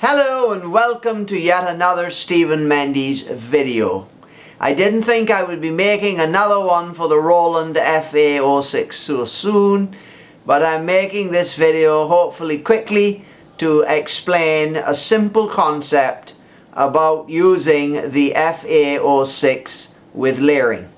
Hello and welcome to yet another Stephen Mendes video. I didn't think I would be making another one for the Roland FA-06 so soon, but I'm making this video hopefully quickly to explain a simple concept about using the FA-06 with layering.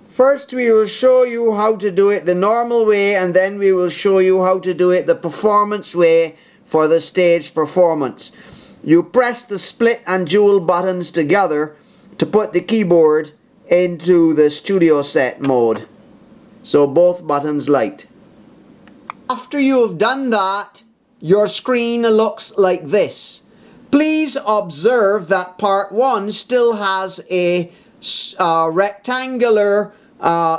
First we will show you how to do it the normal way, and then we will show you how to do it the performance way for the stage performance. You press the split and dual buttons together to put the keyboard into the studio set mode. So both buttons light. After you have done that, your screen looks like this. Please observe that part 1 still has a rectangular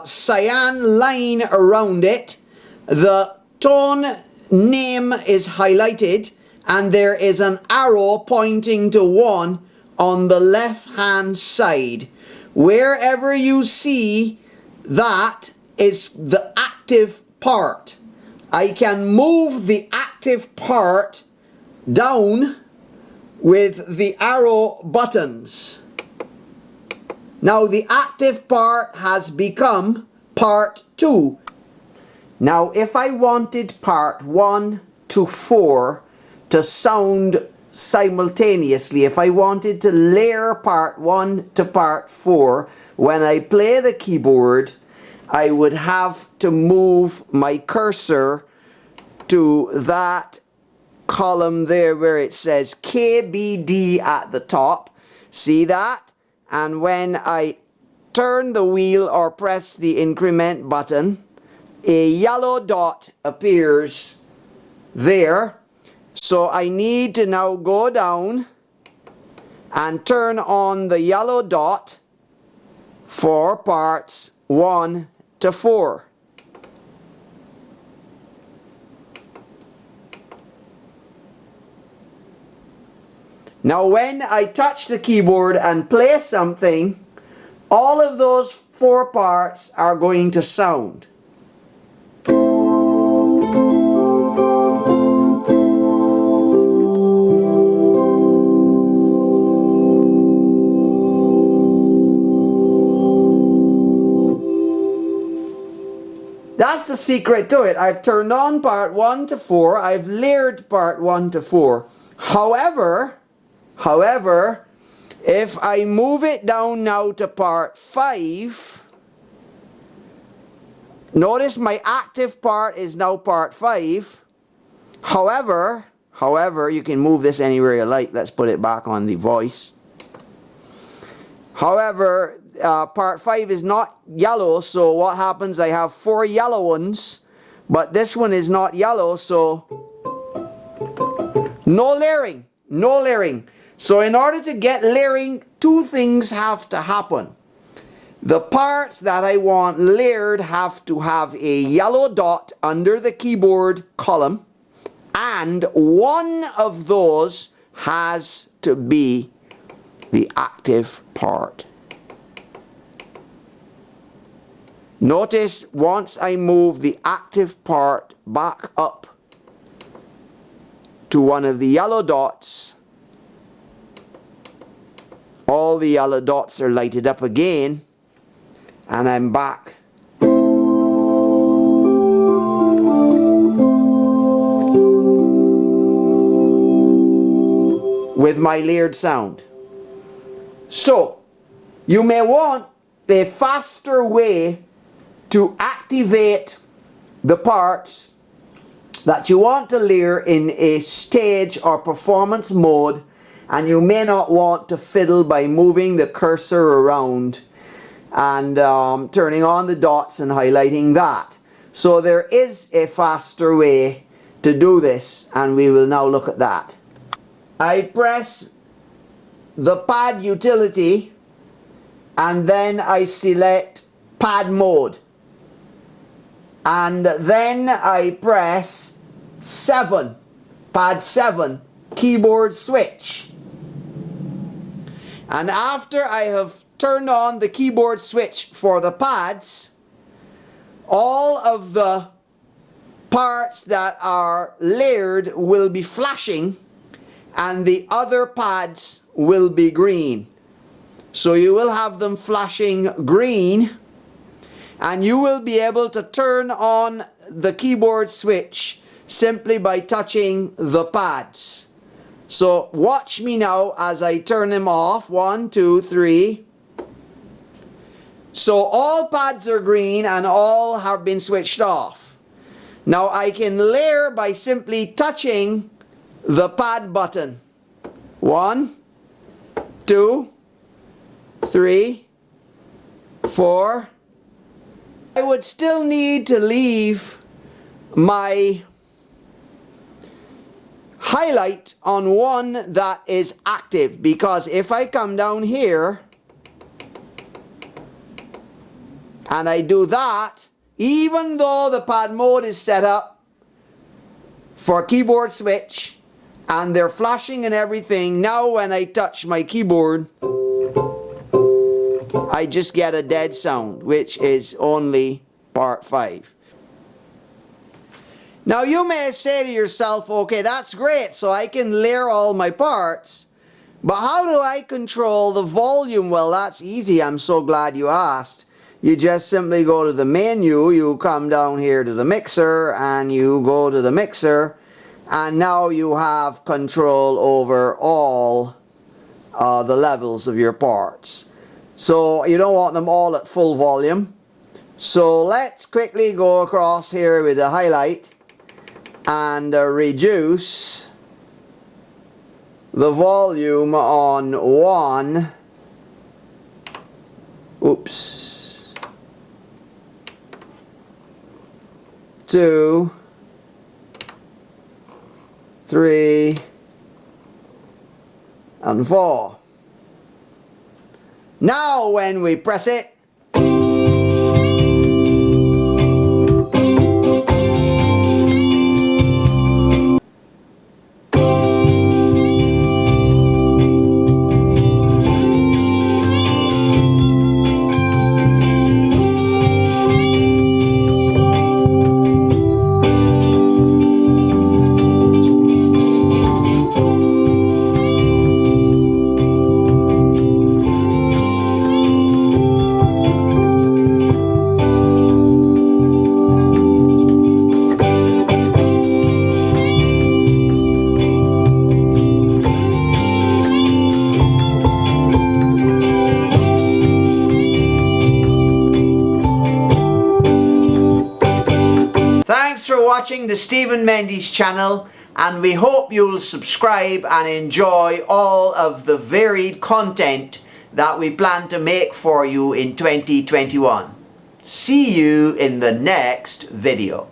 cyan line around it. The tone name is highlighted and there is an arrow pointing to 1 on the left hand side. Wherever you see that is the active part. I can move the active part down with the arrow buttons. Now the active part has become part 2. Now if I wanted part 1 to 4 to sound simultaneously, if I wanted to layer part 1 to part 4, when I play the keyboard, I would have to move my cursor to that column there where it says KBD at the top. See that? And when I turn the wheel or press the increment button, a yellow dot appears there. So I need to now go down and turn on the yellow dot for parts 1 to 4. Now when I touch the keyboard and play something, all of those 4 parts are going to sound. That's the secret to it. I've turned on part 1 to 4. I've layered part 1 to 4. However, if I move it down now to part 5, notice my active part is now part 5. However, you can move this anywhere you like. Let's put it back on the voice. However, part 5 is not yellow, so what happens, I have 4 yellow ones, but this one is not yellow, so no layering. So in order to get layering, 2 things have to happen. The parts that I want layered have to have a yellow dot under the keyboard column, and one of those has to be the active part. Notice once I move the active part back up to one of the yellow dots, all the yellow dots are lighted up again, and I'm back. With my layered sound. So, you may want a faster way to activate the parts that you want to layer in a stage or performance mode, and you may not want to fiddle by moving the cursor around and turning on the dots and highlighting that. So there is a faster way to do this, and we will now look at that. I press the pad utility and then I select pad mode, and then I press 7, pad 7, keyboard switch. And after I have turned on the keyboard switch for the pads, all of the parts that are layered will be flashing, and the other pads will be green. So you will have them flashing green, and you will be able to turn on the keyboard switch simply by touching the pads. So watch me now as I turn them off. 1, 2, 3. So all pads are green and all have been switched off. Now I can layer by simply touching the pad button. 1, 2, 3, 4. I would still need to leave my highlight on one that is active, because if I come down here and I do that, even though the pad mode is set up for keyboard switch and they're flashing and everything, now when I touch my keyboard I just get a dead sound, which is only part 5. Now you may say to yourself, okay, that's great, so I can layer all my parts, but how do I control the volume? Well, that's easy. I'm so glad you asked. You just simply go to the menu, you come down here to the mixer, and you go to the mixer, and now you have control over all the levels of your parts. So you don't want them all at full volume. So let's quickly go across here with the highlight and reduce the volume on 1. Oops. 2, 3, and 4. Now when we press it, thanks for watching the Stephen Mendes channel, and we hope you'll subscribe and enjoy all of the varied content that we plan to make for you in 2021. See you in the next video.